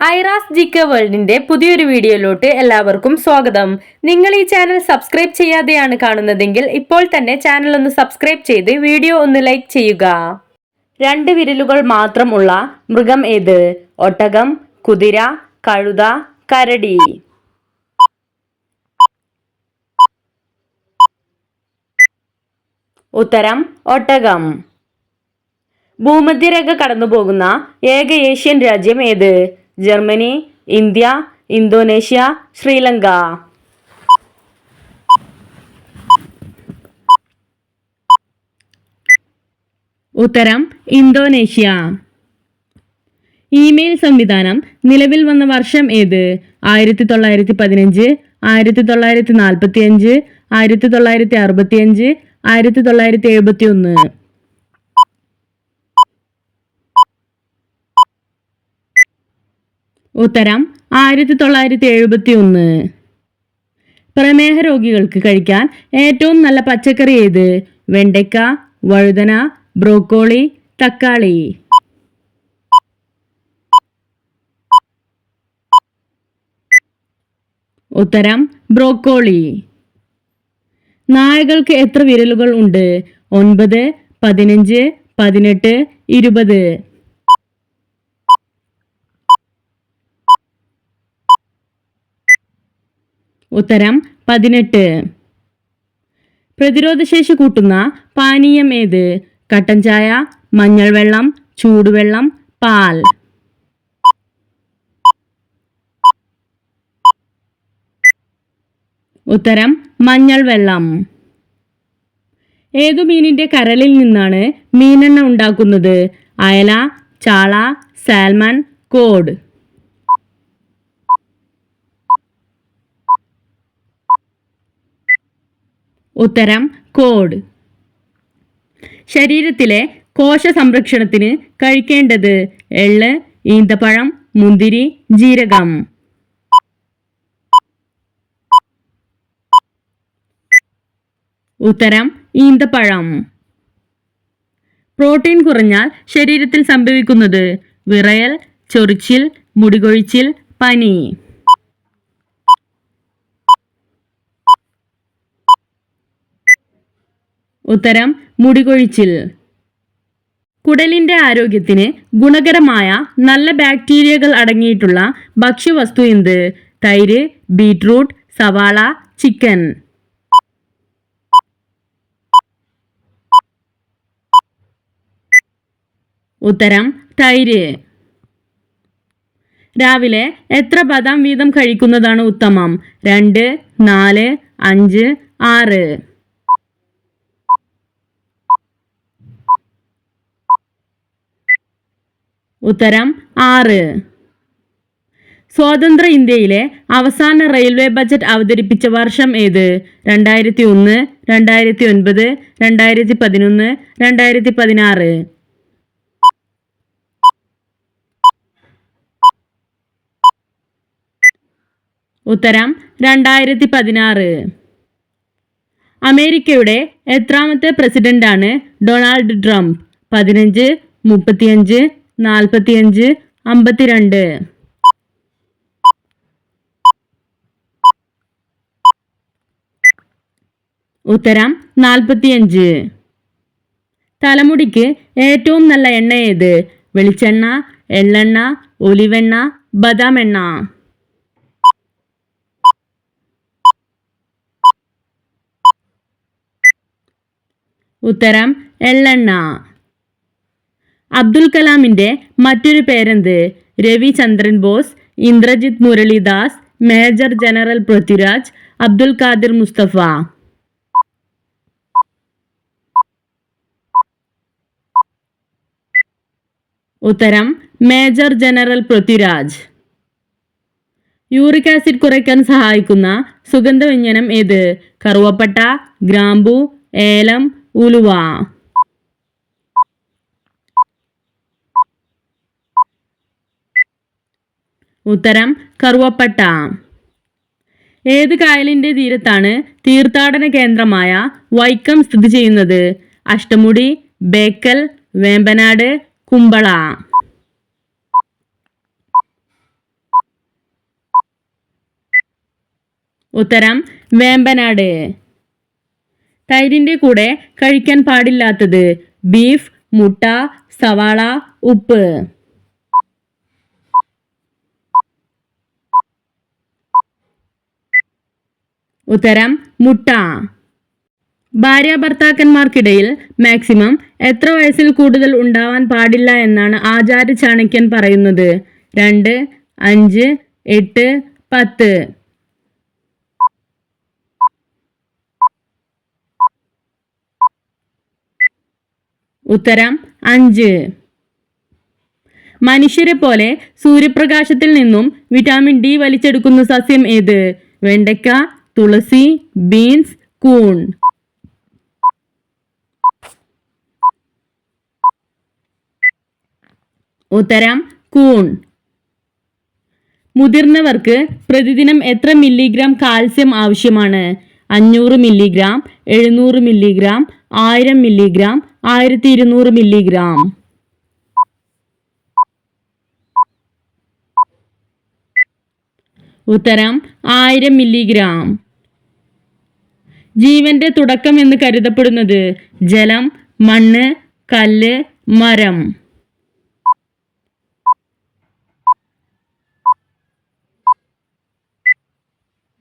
Aira's GK വേൾഡിന്റെ പുതിയൊരു വീഡിയോയിലോട്ട് എല്ലാവർക്കും സ്വാഗതം. നിങ്ങൾ ഈ ചാനൽ സബ്സ്ക്രൈബ് ചെയ്യാതെയാണ് കാണുന്നതെങ്കിൽ ഇപ്പോൾ തന്നെ ചാനൽ ഒന്ന് സബ്സ്ക്രൈബ് ചെയ്ത് വീഡിയോ ഒന്ന് ലൈക്ക് ചെയ്യുക. 2 വിരലുകൾ മാത്രം ഉള്ള മൃഗം ഏത്? ഒട്ടകം, കുതിര, കഴുത, കരടി. ഉത്തരം ഒട്ടകം. ഭൂമധ്യരേഖ കടന്നുപോകുന്ന ഏക ഏഷ്യൻ രാജ്യം ഏത്? Germany, India, Indonesia, Sri Lanka. ഉത്തരം ഇന്തോനേഷ്യ. ഇമെയിൽ സംവിധാനം നിലവിൽ വന്ന വർഷം ഏത്? 1915, 1945, 1965, 1971. ഉത്തരം 1971. പ്രമേഹ രോഗികൾക്ക് കഴിക്കാൻ ഏറ്റവും നല്ല പച്ചക്കറി ഏത്? വെണ്ടയ്ക്ക, വഴുതന, ബ്രോക്കോളി, തക്കാളി. ഉത്തരം ബ്രോക്കോളി. നായകൾക്ക് എത്ര വിരലുകൾ ഉണ്ട്? 9, 15, 18, 20. ഉത്തരം 18. പ്രതിരോധശേഷി കൂട്ടുന്ന പാനീയം ഏത്? കട്ടൻ ചായ, മഞ്ഞൾ വെള്ളം, ചൂടുവെള്ളം, പാൽ. ഉത്തരം മഞ്ഞൾ വെള്ളം. ഏതു മീനിന്റെ കരളിൽ നിന്നാണ് മീനെണ്ണ ഉണ്ടാക്കുന്നത്? അയല, ചാള, സാൽമൺ, കോഡ്. ഉത്തരം കോഡ്. ശരീരത്തിലെ കോശ സംരക്ഷണത്തിന് കഴിക്കേണ്ടത്? എള്ള്, ഈന്തപ്പഴം, മുന്തിരി, ജീരകം. ഉത്തരം ഈന്തപ്പഴം. പ്രോട്ടീൻ കുറഞ്ഞാൽ ശരീരത്തിൽ സംഭവിക്കുന്നത്? വിറയൽ, ചൊറിച്ചിൽ, മുടികൊഴിച്ചിൽ, പനി. ഉത്തരം മുടികൊഴിച്ചിൽ. കുടലിന്റെ ആരോഗ്യത്തിന് ഗുണകരമായ നല്ല ബാക്ടീരിയകൾ അടങ്ങിയിട്ടുള്ള ഭക്ഷ്യവസ്തു എന്ത്? തൈര്, ബീറ്റ്റൂട്ട്, സവാള, ചിക്കൻ. ഉത്തരം തൈര്. രാവിലെ എത്ര ബദാം വീതം കഴിക്കുന്നതാണ് ഉത്തമം? 2, 4, 5, 6. ഉത്തരം 6. സ്വതന്ത്ര ഇന്ത്യയിലെ അവസാന റെയിൽവേ ബജറ്റ് അവതരിപ്പിച്ച വർഷം ഏത്? 2001, 2009, 2011, 2016. ഉത്തരം 2016. അമേരിക്കയുടെ എത്രാമത്തെ പ്രസിഡന്റാണ് ഡൊണാൾഡ് ട്രംപ്? 15, 35, 45, 52. ഉത്തരം 45. തലമുടിക്ക് ഏറ്റവും നല്ല എണ്ണ ഏത്? വെളിച്ചെണ്ണ, എള്ളെണ്ണ, ഒലിവെണ്ണ, ബദാം എണ്ണ. ഉത്തരം എള്ളെണ്ണ. അബ്ദുൽ കലാമിന്റെ മറ്റൊരു പേരെന്ത്? Ravichandran Bose, Indrajith Muralidas, major general Prithviraj, Abdul Khadir Mustafa. ഉത്തരം major general Prithviraj. Uric acid കുറയ്ക്കാൻ സഹായിക്കുന്ന സുഗന്ധവ്യഞ്ജനം ഏത്? കറുവപ്പട്ട, ഗ്രാമ്പു, ഏലം, ഉലുവ. ഉത്തരം കറുവപ്പട്ട. ഏത് കായലിന്റെ തീരത്താണ് തീർത്ഥാടന കേന്ദ്രമായ വൈക്കം സ്ഥിതി ചെയ്യുന്നത്? അഷ്ടമുടി, ബേക്കൽ, വേമ്പനാട്, കുമ്പള. ഉത്തരം വേമ്പനാട്. തൈരിൻ്റെ കൂടെ കഴിക്കാൻ പാടില്ലാത്തത് ബീഫ്, മുട്ട, സവാള, ഉപ്പ്. ഉത്തരം മുട്ട. ഭാര്യാഭർത്താക്കന്മാർക്കിടയിൽ മാക്സിമം എത്ര വയസ്സിൽ കൂടുതൽ ഉണ്ടാവാൻ പാടില്ല എന്നാണ് ആചാര്യ ചാണക്യൻ പറയുന്നത്? 2, 5, 8, 10. ഉത്തരം 5. മനുഷ്യരെ പോലെ സൂര്യപ്രകാശത്തിൽ നിന്നും വിറ്റാമിൻ ഡി വലിച്ചെടുക്കുന്ന സസ്യം ഏത്? വെണ്ടയ്ക്ക, തുളസി, ബീൻസ്, കൂൺ. ഉത്തരം കൂൺ. മുതിർന്നവർക്ക് പ്രതിദിനം എത്ര മില്ലിഗ്രാം കാൽസ്യം ആവശ്യമാണ്? 500 മില്ലിഗ്രാം, 700 മില്ലിഗ്രാം, 1000 മില്ലിഗ്രാം, 1200 മില്ലിഗ്രാം. ഉത്തരം 1000 മില്ലിഗ്രാം. ജീവന്റെ തുടക്കം എന്ന് കരുതപ്പെടുന്നത് ജലം, മണ്ണ്, കല്ല്, മരം.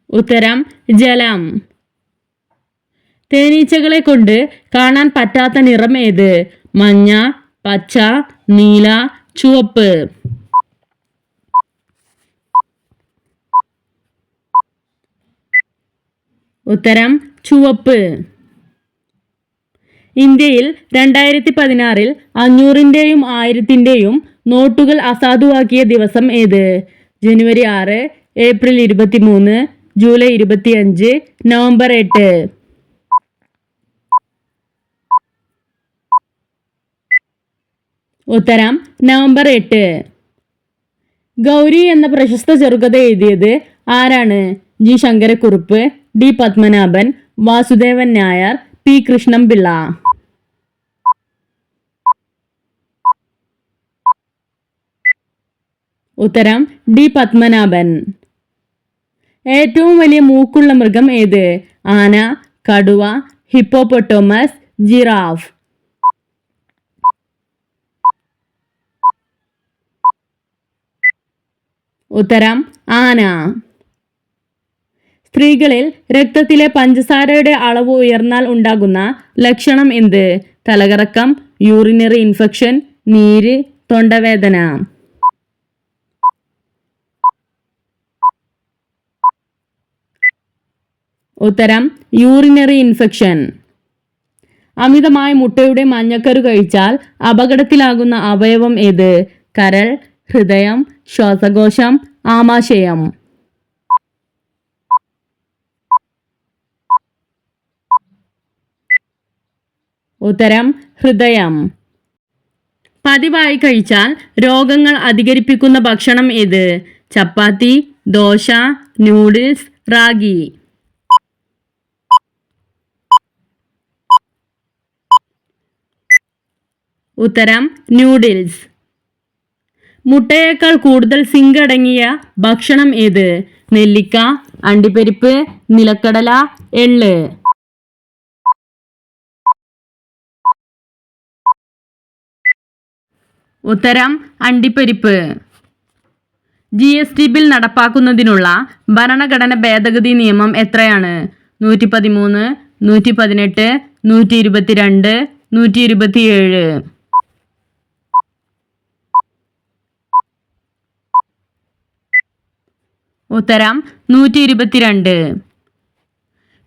ഉത്തരം ജലം. തേനീച്ചകളെ കൊണ്ട് കാണാൻ പറ്റാത്ത നിറം ഏത്? മഞ്ഞ, പച്ച, നീല, ചുവപ്പ്. ഉത്തരം ചുവപ്പ്. ഇന്ത്യയിൽ 2016 500-ന്റെയും 1000-ന്റെയും നോട്ടുകൾ അസാധുവാക്കിയ ദിവസം ഏത്? ജനുവരി 6, ഏപ്രിൽ 23, ജൂലൈ 25, നവംബർ 8. ഉത്തരം നവംബർ 8. ഗൗരി എന്ന പ്രശസ്ത ചെറുകഥ എഴുതിയത് ആരാണ്? G Sankara Kurup, D Padmanabhan, Vasudevan Nair, P Krishnan Pillai. ഉത്തരം ഡി പത്മനാഭൻ. ഏറ്റവും വലിയ മൂക്കുള്ള മൃഗം ഏത്? ആന, കടുവ, ഹിപ്പോപ്പൊട്ടോമസ്, ജിറാഫ്. ഉത്തരം ആന. സ്ത്രീകളിൽ രക്തത്തിലെ പഞ്ചസാരയുടെ അളവ് ഉയർന്നാൽ ഉണ്ടാകുന്ന ലക്ഷണം എന്ത്? തലകറക്കം, യൂറിനറി ഇൻഫെക്ഷൻ, നീര്, തൊണ്ടവേദന. ഉത്തരം യൂറിനറി ഇൻഫെക്ഷൻ. അമിതമായ മുട്ടയുടെ മഞ്ഞക്കരു കഴിച്ചാൽ അപകടത്തിലാകുന്ന അവയവം ഏത്? കരൾ, ഹൃദയം, ശ്വാസകോശം, ആമാശയം. ഉത്തരം ഹൃദയം. പതിവായി കഴിച്ചാൽ രോഗങ്ങൾ അധികരിപ്പിക്കുന്ന ഭക്ഷണം ഏത്? ചപ്പാത്തി, ദോശ, നൂഡിൽസ്, റാഗി. ഉത്തരം നൂഡിൽസ്. മുട്ടയേക്കാൾ കൂടുതൽ സിങ്ക് അടങ്ങിയ ഭക്ഷണം ഏത്? നെല്ലിക്ക, അണ്ടിപ്പരിപ്പ്, നിലക്കടല, എള്ള്. ഉത്തരം അണ്ടിപ്പരിപ്പ്. GST ബിൽ നടപ്പാക്കുന്നതിനുള്ള ഭരണഘടന ഭേദഗതി നിയമം എത്രയാണ്? 113, 118, 122, 127. ഉത്തരം 122.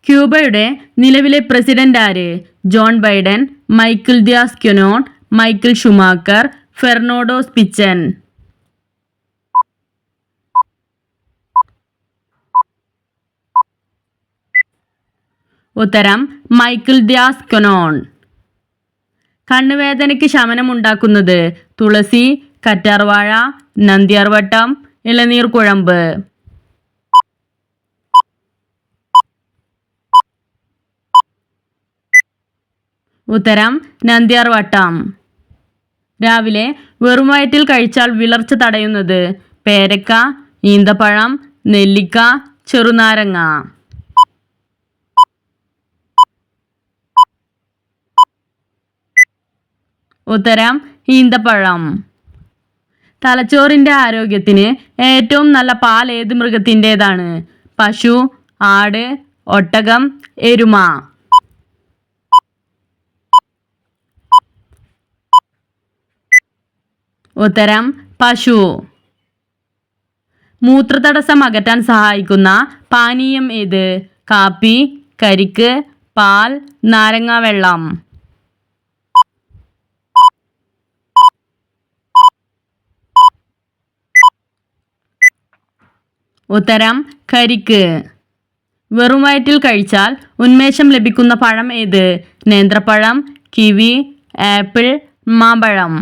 ക്യൂബയുടെ നിലവിലെ പ്രസിഡന്റ് ആര്? John Biden, Michael Diaz Canel, Michael Schumacher, Fernando Pichon. ഉത്തരം മൈക്കിൾ ദിയാസ്-ക്യാനോൻ. കണ്ണുവേദനയ്ക്ക് ശമനമുണ്ടാക്കുന്നത് തുളസി, കറ്റാർവാഴ, നന്ദ്യാർവട്ടം, ഇളനീർ കുഴമ്പ്. ഉത്തരം നന്ദ്യാർവട്ടം. രാവിലെ വെറും വയറ്റിൽ കഴിച്ചാൽ വിളർച്ച തടയുന്നത് പേരക്ക, ഈന്തപ്പഴം, നെല്ലിക്ക, ചെറുനാരങ്ങ. ഉത്തരം ഈന്തപ്പഴം. തലച്ചോറിൻ്റെ ആരോഗ്യത്തിന് ഏറ്റവും നല്ല പാൽ ഏത് മൃഗത്തിൻ്റേതാണ്? പശു, ആട്, ഒട്ടകം, എരുമ. ഉത്തരം പശു. മൂത്രതടസ്സം അകറ്റാൻ സഹായിക്കുന്ന പാനീയം ഏത്? കാപ്പി, കരിക്ക്, പാൽ, നാരങ്ങ വെള്ളം. ഉത്തരം കരിക്ക്. വെറും വയറ്റിൽ കഴിച്ചാൽ ഉന്മേഷം ലഭിക്കുന്ന പഴം ഏത്? നേന്ത്രപ്പഴം, കിവി, ആപ്പിൾ, മാമ്പഴം.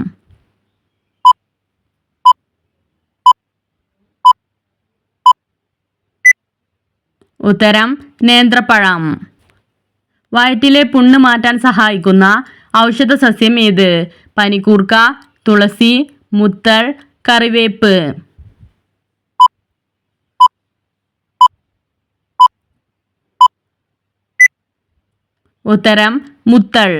ഉത്തരം നേന്ത്രപ്പഴം. വയറ്റിലെ പുണ്ണ് മാറ്റാൻ സഹായിക്കുന്ന ഔഷധ സസ്യം ഏത്? പനിക്കൂർക്ക, തുളസി, മുത്തൾ, കറിവേപ്പ്. ഉത്തരം മുത്തൾ.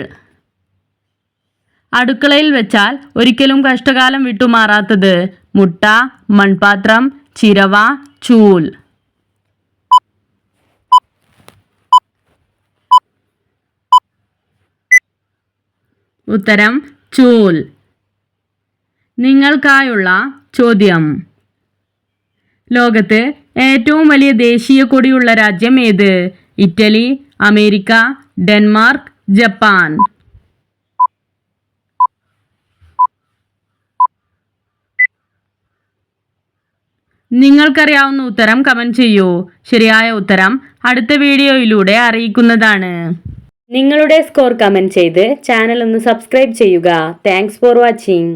അടുക്കളയിൽ വെച്ചാൽ ഒരിക്കലും കഷ്ടകാലം വിട്ടുമാറാത്തത്? മുട്ട, മൺപാത്രം, ചിരവ, ചൂൽ. ഉത്തരം ചൂൽ. നിങ്ങൾക്കായുള്ള ചോദ്യം: ലോകത്ത് ഏറ്റവും വലിയ ദേശീയ കൊടിയുള്ള രാജ്യം ഏത്? Italy, America, Denmark, Japan. നിങ്ങൾക്കറിയാവുന്ന ഉത്തരം കമൻറ്റ് ചെയ്യൂ. ശരിയായ ഉത്തരം അടുത്ത വീഡിയോയിലൂടെ അറിയിക്കുന്നതാണ്. നിങ്ങളുടെ സ്കോർ കമൻറ്റ് ചെയ്ത് ചാനൽ ഒന്ന് സബ്സ്ക്രൈബ് ചെയ്യുക. Thanks for watching.